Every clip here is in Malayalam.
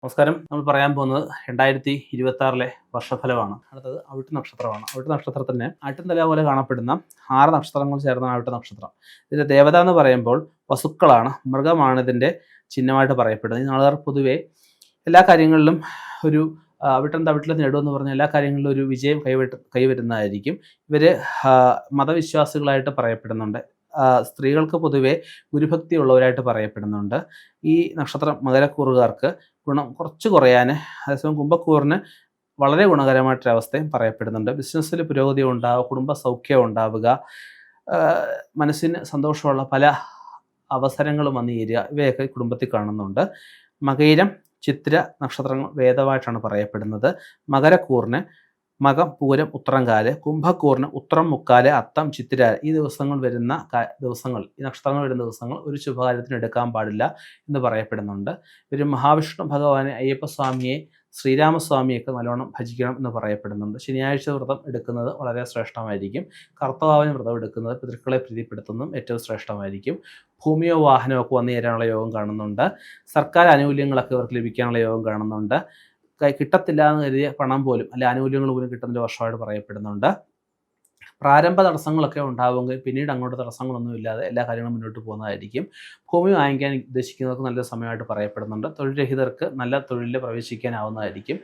നമസ്കാരം. നമ്മൾ പറയാൻ പോകുന്നത് 2026 വർഷഫലമാണ്. അടുത്തത് അവിട്ട നക്ഷത്രമാണ്. അവിട്ട നക്ഷത്രത്തിന് ആട്ടിൻതല പോലെ കാണപ്പെടുന്ന 6 നക്ഷത്രങ്ങൾ ചേർന്ന അവിട്ട നക്ഷത്രം. ഇതിന്റെ ദേവത എന്ന് പറയുമ്പോൾ വസുക്കളാണ്, മൃഗമാണ് ഇതിന്റെ ചിഹ്നമായിട്ട് പറയപ്പെടുന്നത്. ഈ നാളുകാർ പൊതുവെ എല്ലാ കാര്യങ്ങളിലും ഒരു അവിട്ടം തവിട്ടിൽ നേടുമെന്ന് പറഞ്ഞ എല്ലാ കാര്യങ്ങളിലും ഒരു വിജയം കൈവരുന്നതായിരിക്കും. ഇവര് മതവിശ്വാസികളായിട്ട് പറയപ്പെടുന്നുണ്ട്. സ്ത്രീകൾക്ക് പൊതുവെ ഗുരുഭക്തി ഉള്ളവരായിട്ട് പറയപ്പെടുന്നുണ്ട്. ഈ നക്ഷത്രം മകരക്കൂറുകാർക്ക് ഗുണം കുറച്ച് കുറയാൻ, അതേസമയം കുംഭക്കൂറിന് വളരെ ഗുണകരമായിട്ടൊരവസ്ഥയും പറയപ്പെടുന്നുണ്ട്. ബിസിനസ്സിൽ പുരോഗതി ഉണ്ടാവുക, കുടുംബ സൗഖ്യം ഉണ്ടാവുക, മനസ്സിന് സന്തോഷമുള്ള പല അവസരങ്ങളും വന്നു ചേരുക, ഇവയൊക്കെ കുടുംബത്തിൽ കാണുന്നുണ്ട്. മകയിരം ചിത്ര നക്ഷത്രങ്ങൾ വേദമായിട്ടാണ് പറയപ്പെടുന്നത്. മകരക്കൂറിന് മകം പൂരം ഉത്രംകാല്, കുംഭക്കൂറിന് ഉത്രം മുക്കാല് അത്തം ചിത്തിര ഈ ദിവസങ്ങൾ വരുന്ന ഈ നക്ഷത്രങ്ങൾ വരുന്ന ദിവസങ്ങൾ ഒരു ശുഭകാര്യത്തിന് എടുക്കാൻ പാടില്ല എന്ന് പറയപ്പെടുന്നുണ്ട്. ഒരു മഹാവിഷ്ണു ഭഗവാനെ, അയ്യപ്പസ്വാമിയെ, ശ്രീരാമസ്വാമിയൊക്കെ നല്ലോണം ഭജിക്കണം എന്ന് പറയപ്പെടുന്നുണ്ട്. ശനിയാഴ്ച വ്രതം എടുക്കുന്നത് വളരെ ശ്രേഷ്ഠമായിരിക്കും. കർത്തവാവിന് വ്രതം എടുക്കുന്നത് പിതൃക്കളെ പ്രീതിപ്പെടുത്തുന്നതും ഏറ്റവും ശ്രേഷ്ഠമായിരിക്കും. ഭൂമിയോ വാഹനമോ ഒക്കെ വന്നു ചേരാനുള്ള യോഗം കാണുന്നുണ്ട്. സർക്കാർ ആനുകൂല്യങ്ങളൊക്കെ ഇവർക്ക് ലഭിക്കാനുള്ള യോഗം കാണുന്നുണ്ട്. കിട്ടത്തില്ല എന്ന് കരുതിയ പണം പോലും അല്ലെ ആനുകൂല്യങ്ങൾ പോലും കിട്ടുന്നൊരു വർഷമായിട്ട് പറയപ്പെടുന്നുണ്ട്. പ്രാരംഭ തടസ്സങ്ങളൊക്കെ ഉണ്ടാവുമെങ്കിൽ പിന്നീട് അങ്ങോട്ട് തടസ്സങ്ങളൊന്നും ഇല്ലാതെ എല്ലാ കാര്യങ്ങളും മുന്നോട്ട് പോകുന്നതായിരിക്കും. ഭൂമി വാങ്ങിക്കാൻ ഉദ്ദേശിക്കുന്നവർക്ക് നല്ല സമയമായിട്ട് പറയപ്പെടുന്നുണ്ട്. തൊഴിൽ രഹിതർക്ക് നല്ല തൊഴിലിൽ പ്രവേശിക്കാനാവുന്നതായിരിക്കും.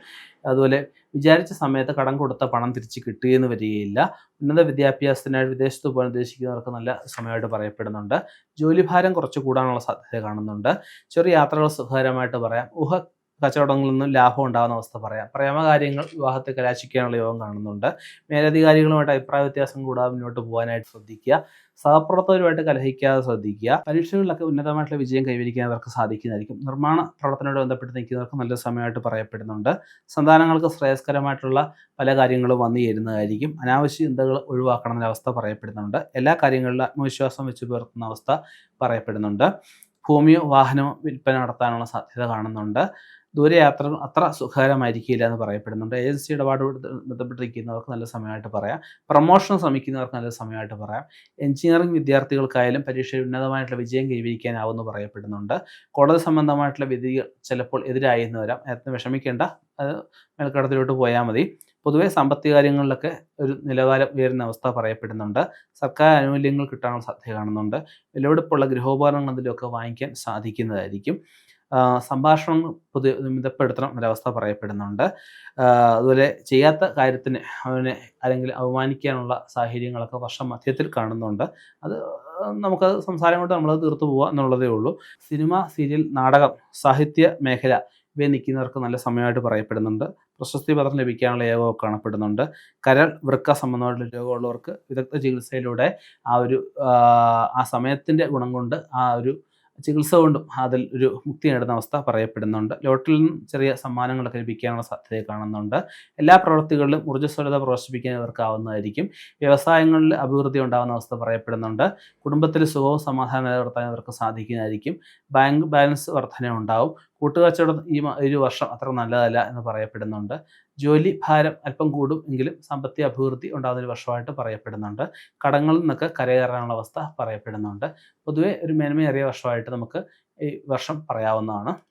അതുപോലെ വിചാരിച്ച സമയത്ത് കടം കൊടുത്ത പണം തിരിച്ച് കിട്ടുകയെന്ന് വരികയില്ല. ഉന്നത വിദ്യാഭ്യാസത്തിനായിട്ട് വിദേശത്ത് പോകാൻ ഉദ്ദേശിക്കുന്നവർക്ക് നല്ല സമയമായിട്ട് പറയപ്പെടുന്നുണ്ട്. ജോലിഭാരം കുറച്ച് കൂടാനുള്ള സാധ്യത കാണുന്നുണ്ട്. ചെറിയ യാത്രകൾ സുഖകരമായിട്ട് പറയാം. കച്ചവടങ്ങളിൽ നിന്നും ലാഭം ഉണ്ടാകുന്ന അവസ്ഥ പറയാം. പ്രേമകാര്യങ്ങൾ വിവാഹത്തെ കലാശിക്കാനുള്ള യോഗം കാണുന്നുണ്ട്. മേലധികാരികളുമായിട്ട് അഭിപ്രായ വ്യത്യാസം കൂടാതെ മുന്നോട്ട് പോകാനായിട്ട് ശ്രദ്ധിക്കുക. സഹപ്രവർത്തകരുമായിട്ട് കലഹിക്കാതെ ശ്രദ്ധിക്കുക. പരീക്ഷകളിലൊക്കെ ഉന്നതമായിട്ടുള്ള വിജയം കൈവരിക്കാൻ അവർക്ക് സാധിക്കുന്നതായിരിക്കും. നിർമ്മാണ പ്രവർത്തനത്തോട് ബന്ധപ്പെട്ട് നിൽക്കുന്നവർക്ക് നല്ല സമയമായിട്ട് പറയപ്പെടുന്നുണ്ട്. സന്താനങ്ങൾക്ക് ശ്രേയസ്കരമായിട്ടുള്ള പല കാര്യങ്ങളും വന്നു ചേരുന്നതായിരിക്കും. അനാവശ്യ ചിന്തകൾ ഒഴിവാക്കണമെന്ന അവസ്ഥ പറയപ്പെടുന്നുണ്ട്. എല്ലാ കാര്യങ്ങളിലും ആത്മവിശ്വാസം വെച്ച് പുലർത്തുന്ന അവസ്ഥ പറയപ്പെടുന്നുണ്ട്. ഭൂമിയോ വാഹനമോ വിൽപ്പന നടത്താനുള്ള സാധ്യത കാണുന്നുണ്ട്. ദൂരയാത്രകൾ അത്ര സുഖകരമായിരിക്കില്ല എന്ന് പറയപ്പെടുന്നുണ്ട്. ഏജൻസി ഇടപാടുമായി ബന്ധപ്പെട്ടിരിക്കുന്നവർക്ക് നല്ല സമയമായിട്ട് പറയാം. പ്രൊമോഷൻ ശ്രമിക്കുന്നവർക്ക് നല്ല സമയമായിട്ട് പറയാം. എഞ്ചിനീയറിംഗ് വിദ്യാർത്ഥികൾക്കായാലും പരീക്ഷയിൽ ഉന്നതമായിട്ടുള്ള വിജയം കൈവരിക്കാനാവുമെന്ന് പറയപ്പെടുന്നുണ്ട്. കോടതി സംബന്ധമായിട്ടുള്ള വിധികൾ ചിലപ്പോൾ എതിരായി എന്ന് വരാം. അതിന് വിഷമിക്കേണ്ട, അത് മേൽക്കടത്തിലോട്ട് പോയാൽ മതി. പൊതുവെ സാമ്പത്തിക കാര്യങ്ങളിലൊക്കെ ഒരു നിലവാരം ഉയരുന്ന അവസ്ഥ പറയപ്പെടുന്നുണ്ട്. സർക്കാർ ആനുകൂല്യങ്ങൾ കിട്ടാനുള്ള സാധ്യത കാണുന്നുണ്ട്. വിലപിടിപ്പുള്ള ഗൃഹോപകരണങ്ങൾ എന്തെങ്കിലുമൊക്കെ വാങ്ങിക്കാൻ സാധിക്കുന്നതായിരിക്കും. സംഭാഷണം മിതപ്പെടുത്തണം എന്നൊരവസ്ഥ പറയപ്പെടുന്നുണ്ട്. അതുപോലെ ചെയ്യാത്ത കാര്യത്തിന് അവനെ അല്ലെങ്കിൽ അവമാനിക്കാനുള്ള സാഹചര്യങ്ങളൊക്കെ വർഷം മധ്യത്തിൽ കാണുന്നുണ്ട്. അത് നമുക്കത് സംസാരം കൊണ്ട് നമ്മളത് തീർത്തു പോവുക എന്നുള്ളതേ ഉള്ളൂ. സിനിമ, സീരിയൽ, നാടകം, സാഹിത്യ മേഖല ഇവയിൽ നിൽക്കുന്നവർക്ക് നല്ല സമയമായിട്ട് പറയപ്പെടുന്നുണ്ട്. പ്രശസ്തി പത്രം ലഭിക്കാനുള്ള യോഗമൊക്കെ കാണപ്പെടുന്നുണ്ട്. കരൾ, വൃക്ക സംബന്ധമായിട്ടുള്ള രോഗമുള്ളവർക്ക് വിദഗ്ധ ചികിത്സയിലൂടെ ആ സമയത്തിൻ്റെ ഗുണം കൊണ്ട് ആ ഒരു ചികിത്സ കൊണ്ടും അതിൽ ഒരു മുക്തി നേടുന്ന അവസ്ഥ പറയപ്പെടുന്നുണ്ട്. ലോട്ടറിയിൽ നിന്നും ചെറിയ സമ്മാനങ്ങളൊക്കെ ലഭിക്കാനുള്ള സാധ്യത കാണുന്നുണ്ട്. എല്ലാ പ്രവൃത്തികളിലും ഊർജ്ജസ്വലത പ്രദർശിപ്പിക്കാൻ ഇവർക്കാവുന്നതായിരിക്കും. വ്യവസായങ്ങളിൽ അഭിവൃദ്ധി ഉണ്ടാകുന്ന അവസ്ഥ പറയപ്പെടുന്നുണ്ട്. കുടുംബത്തിൽ സുഖവും സമാധാനം നിലനിർത്താൻ ഇവർക്ക് സാധിക്കുന്നതായിരിക്കും. ബാങ്ക് ബാലൻസ് വർധന ഉണ്ടാവും. കൂട്ടുകച്ചവടം ഒരു വർഷം അത്ര നല്ലതല്ല എന്ന് പറയപ്പെടുന്നുണ്ട്. ജോലി ഭാരം അല്പം കൂടും എങ്കിലും സാമ്പത്തിക അഭിവൃദ്ധി ഉണ്ടാകുന്ന ഒരു വർഷമായിട്ട് പറയപ്പെടുന്നുണ്ട്. കടങ്ങളിൽ നിന്നൊക്കെ കരകയറാനുള്ള അവസ്ഥ പറയപ്പെടുന്നുണ്ട്. പൊതുവെ ഒരു മേന്മയേറിയ വർഷമായിട്ട് നമുക്ക് ഈ വർഷം പറയാവുന്നതാണ്.